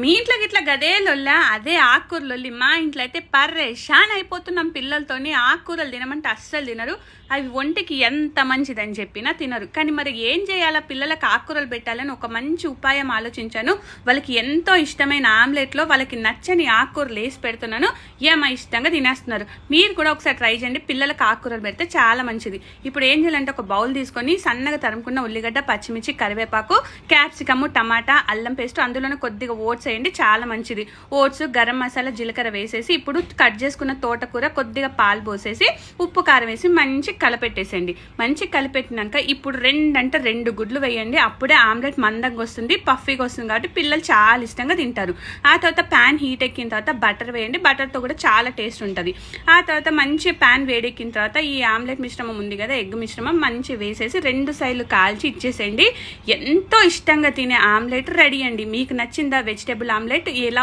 మీ ఇంట్లో గిట్లా గదే లొల్లా, అదే ఆకుకూరలొల్లి. మా ఇంట్లో అయితే పర్రేషాన్ అయిపోతున్నాం పిల్లలతోని. ఆకుకూరలు తినమంటే అస్సలు తినరు. అవి ఒంటికి ఎంత మంచిదని చెప్పినా తినరు. కానీ మరి ఏం చేయాలా, పిల్లలకు ఆకుకూరలు పెట్టాలని ఒక మంచి ఉపాయం ఆలోచించాను. వాళ్ళకి ఎంతో ఇష్టమైన ఆమ్లెట్లో వాళ్ళకి నచ్చని ఆకుకూరలు వేసి పెడుతున్నాను. ఏమో ఇష్టంగా తినేస్తున్నారు. మీరు కూడా ఒకసారి ట్రై చేయండి. పిల్లలకు ఆకుకూరలు పెడితే చాలా మంచిది. ఇప్పుడు ఏం చేయాలంటే ఒక బౌల్ తీసుకొని సన్నగా తరుముకున్న ఉల్లిగడ్డ, పచ్చిమిర్చి, కరివేపాకు, క్యాప్సికమ్, టమాటా, అల్లం పేస్ట్, అందులోనే కొద్దిగా ఓట్స్ వేయండి, చాలా మంచిది. ఓట్స్, గరం మసాలా, జీలకర్ర వేసేసి ఇప్పుడు కట్ చేసుకున్న తోటకూర, కొద్దిగా పాలు పోసేసి ఉప్పు కారం వేసి మంచి కలిపెట్టేసేయండి. మంచి కలిపెట్టినాక ఇప్పుడు 2 గుడ్లు వేయండి. అప్పుడే ఆమ్లెట్ మందంగా వస్తుంది, పఫీగా వస్తుంది. కాబట్టి పిల్లలు చాలా ఇష్టంగా తింటారు. ఆ తర్వాత ప్యాన్ హీట్ ఎక్కిన తర్వాత బటర్ వేయండి. బటర్తో కూడా చాలా టేస్ట్ ఉంటుంది. ఆ తర్వాత మంచి ప్యాన్ వేడెక్కిన తర్వాత ఈ ఆమ్లెట్ మిశ్రమం ఉంది కదా, ఎగ్ మిశ్రమం మంచి వేసేసి 2 సైడ్లు కాల్చి ఇచ్చేసేయండి. ఎంతో ఇష్టంగా తినే ఆమ్లెట్ రెడీ అండి. మీకు నచ్చిందా వెజిటేబుల్ ఆమ్లెట్? ఎలా